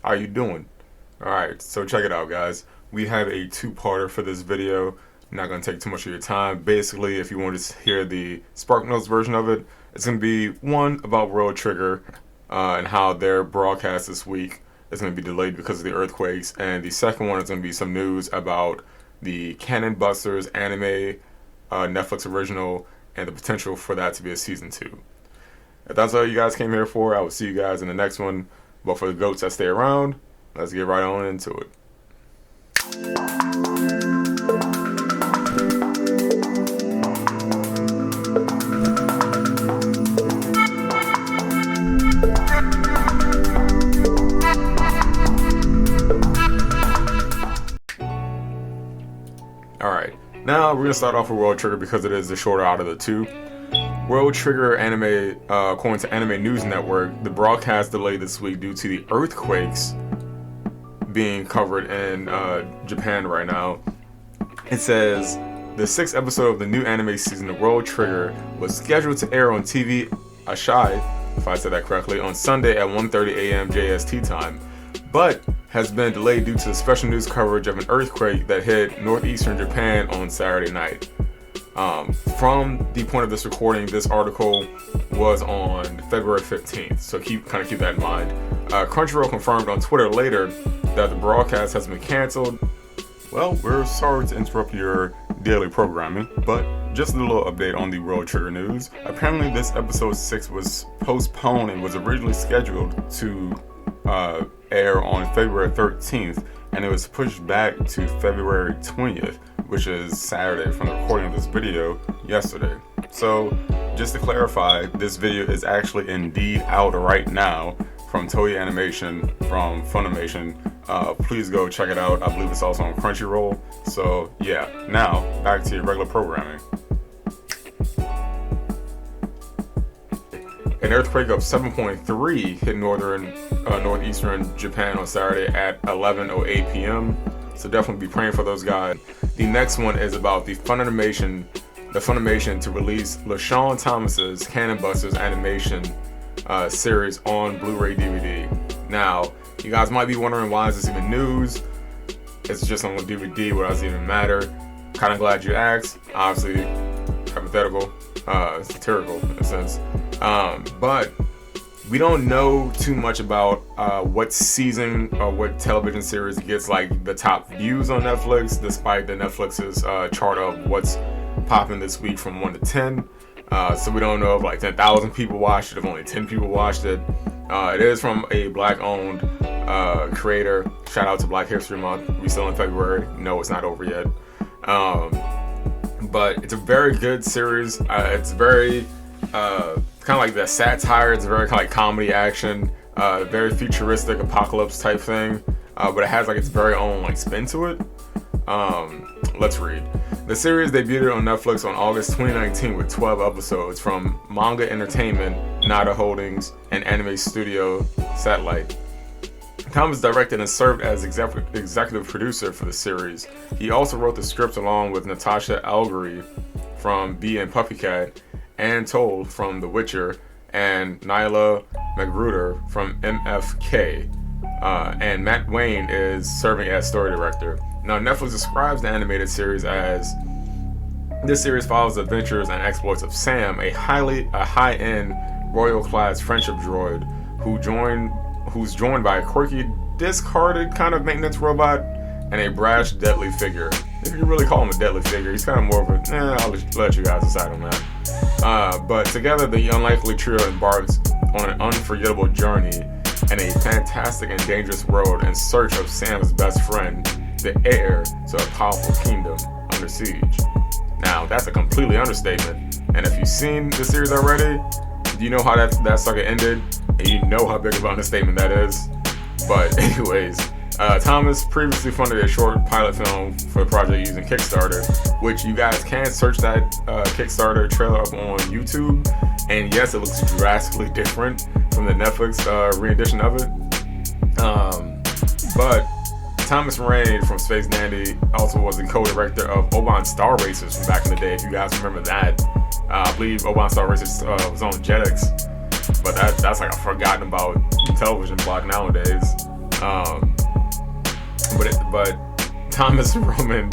How you doing? Alright, so check it out, guys. We have a two-parter for this video. I'm not going to take too much of your time. Basically, if you want to hear the Spark Notes version of it, it's going to be one about World Trigger and how their broadcast this week is going to be delayed because of the earthquakes. And the second one is going to be some news about the CannonBusters anime Netflix original and the potential for that to be a season 2. If that's all you guys came here for, I will see you guys in the next one. But for the goats that stay around, let's get right on into it. Alright, now we're going to start off with World Trigger because it is the shorter out of the two. World Trigger anime, according to Anime News Network, the broadcast delayed this week due to the earthquakes being covered in Japan right now. It says the 6th episode of the new anime season of World Trigger was scheduled to air on TV Asahi, if I said that correctly, on Sunday at 1:30 a.m. JST time, but has been delayed due to the special news coverage of an earthquake that hit northeastern Japan on Saturday night. From the point of this recording, this article was on February 15th, so keep that in mind. Crunchyroll confirmed on Twitter later that the broadcast has been canceled. Well, we're sorry to interrupt your daily programming, but just a little update on the World Trigger news. Apparently this episode 6 was postponed and was originally scheduled to air on February 13th, and it was pushed back to February 20th, which is Saturday from the recording of this video yesterday. So just to clarify, this video is actually indeed out right now from Toei Animation, from Funimation. Please go check it out. I believe it's also on Crunchyroll. So yeah, now back to your regular programming. An earthquake of 7.3 hit northeastern Japan on Saturday at 11:08 p.m. So definitely be praying for those guys. The next one is about the Funimation to release LaShawn Thomas's CannonBusters animation series on Blu-ray DVD. Now, you guys might be wondering, why is this even news? It's just on DVD. What does it even matter? Kind of glad you asked. Obviously, hypothetical, satirical in a sense. But we don't know too much about what season or what television series gets like the top views on Netflix, despite the Netflix's chart of what's popping this week from 1 to 10. So we don't know if like 10,000 people watched it, if only 10 people watched it. It is from a black-owned creator. Shout out to Black History Month. We still in February. No, it's not over yet. But it's a very good series. It's very kind of like the satire. It's very kind of like comedy action, very futuristic apocalypse type thing, but it has like its very own like spin to it. Let's read. The series debuted on Netflix on August 2019 with 12 episodes from Manga Entertainment, Nada Holdings, and Anime Studio Satellite. Thomas directed and served as executive producer for the series. He also wrote the script along with Natasha Algary from Bee and Puppycat, Ann Toll from The Witcher, and Nyla Magruder from MFK. And Matt Wayne is serving as story director. Now, Netflix describes the animated series as this series follows the adventures and exploits of Sam, a high-end royal-class friendship droid who's joined by a quirky, discarded kind of maintenance robot and a brash, deadly figure. If you really call him a deadly figure, he's kind of more of a, I'll let you guys decide on that. But together, the unlikely trio embarks on an unforgettable journey in a fantastic and dangerous world in search of Sam's best friend, the heir to a powerful kingdom under siege. Now, that's a completely understatement. And if you've seen the series already, you know how that saga ended, and you know how big of an understatement that is. But anyways, Thomas previously funded a short pilot film for the project using Kickstarter, which you guys can search that Kickstarter trailer up on YouTube. And yes, it looks drastically different from the Netflix rendition of it. But Thomas Rain from Space Dandy also was the co-director of Oban Star Racers from back in the day, if you guys remember that. I believe Oban Star Racers was on Jetix, but that's like a forgotten about television block nowadays. But Thomas Romain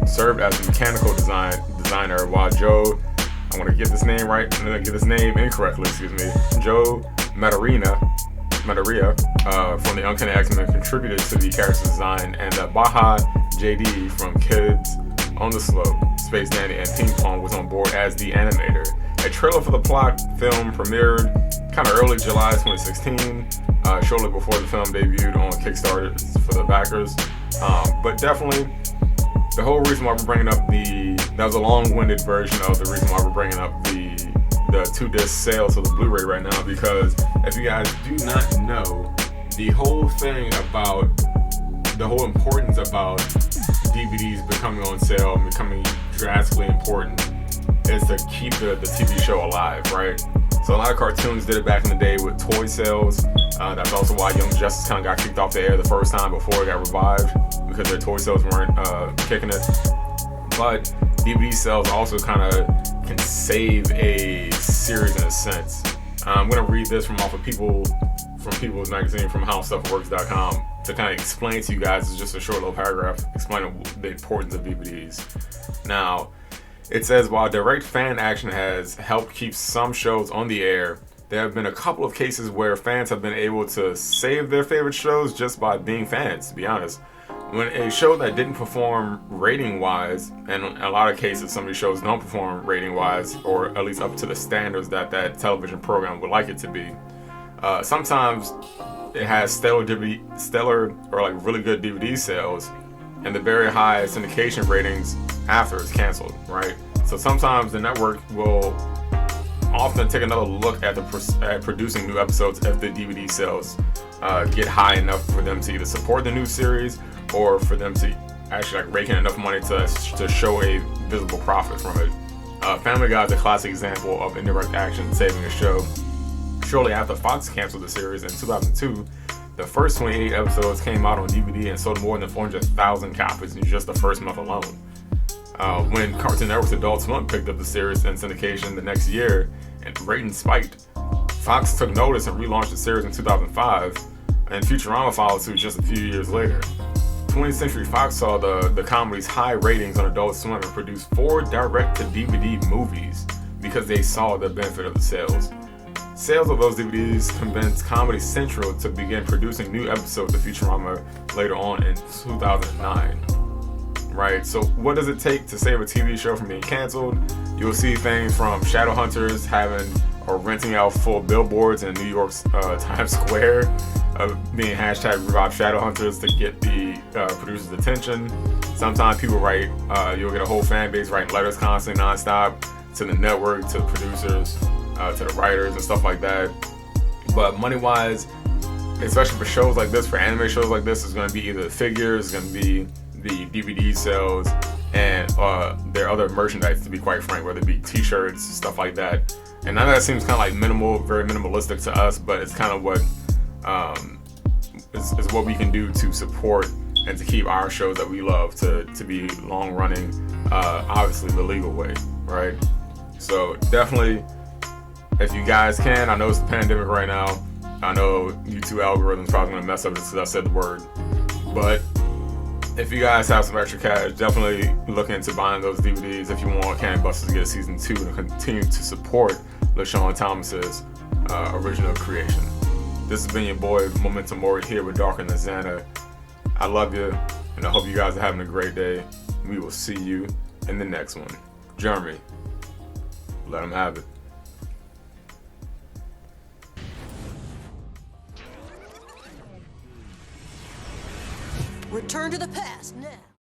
served as the mechanical designer, while Joe, I'm gonna get this name right, I'm gonna get this name incorrectly, excuse me, Joe Madureira from the Uncanny X-Men contributed to the character's design, and Baha JD from Kids on the Slope, Space Dandy, and Ping Pong was on board as the animator. A trailer for the plot film premiered kind of early July 2016, shortly before the film debuted on Kickstarter for the backers. But definitely, the whole reason why we're bringing up that was a long-winded version of the reason why we're bringing up the 2-disc sales of the Blu-ray right now, because if you guys do not know, the whole importance about DVDs becoming on sale and becoming drastically important is to keep the TV show alive, right? So a lot of cartoons did it back in the day with toy sales. That's also why Young Justice kind of got kicked off the air the first time before it got revived, because their toy sales weren't kicking it. But DVD sales also kind of can save a series in a sense. I'm going to read this from People's Magazine, from HowStuffWorks.com, to kind of explain to you guys. It's just a short little paragraph explaining the importance of DVDs. Now, it says, while direct fan action has helped keep some shows on the air, there have been a couple of cases where fans have been able to save their favorite shows just by being fans, to be honest. When a show that didn't perform rating-wise, and in a lot of cases some of these shows don't perform rating-wise, or at least up to the standards that television program would like it to be, sometimes it has stellar or like really good DVD sales and the very high syndication ratings after it's canceled, right? So sometimes the network will often take another look at producing new episodes if the DVD sales get high enough for them to either support the new series or for them to actually like rake in enough money to show a visible profit from it. Family Guy is a classic example of indirect action saving a show. Shortly after Fox canceled the series in 2002, the first 28 episodes came out on DVD and sold more than 400,000 copies in just the first month alone. When Cartoon Network's Adult Swim picked up the series in syndication the next year and ratings spiked, Fox took notice and relaunched the series in 2005, and Futurama followed suit just a few years later. 20th Century Fox saw the comedy's high ratings on Adult Swim and produced 4 direct-to-DVD movies because they saw the benefit of the sales. Sales of those DVDs convinced Comedy Central to begin producing new episodes of Futurama later on in 2009. Right, so what does it take to save a TV show from being canceled? You'll see things from Shadowhunters having or renting out full billboards in New York's Times Square, being hashtag revive Shadowhunters to get the producers' attention. Sometimes people write, you'll get a whole fan base writing letters constantly, nonstop, to the network, to the producers, to the writers and stuff like that. But money-wise, especially for shows like this, for anime shows like this, it's going to be either the figures, it's going to be the DVD sales, and their other merchandise, to be quite frank, whether it be t-shirts, stuff like that. And none of that seems kind of like minimal, very minimalistic to us, but it's kind of what is what we can do to support and to keep our shows that we love to be long running, obviously the legal way, right? So definitely, if you guys can, I know it's the pandemic right now, I know YouTube algorithm's probably going to mess up just because I said the word, but if you guys have some extra cash, definitely look into buying those DVDs if you want CannonBusters to get a season 2 and continue to support LaShawn Thomas's original creation. This has been your boy Momentum Mori here with Darker Than Xana. I love you, and I hope you guys are having a great day. We will see you in the next one. Jeremy, let him have it. Return to the past now.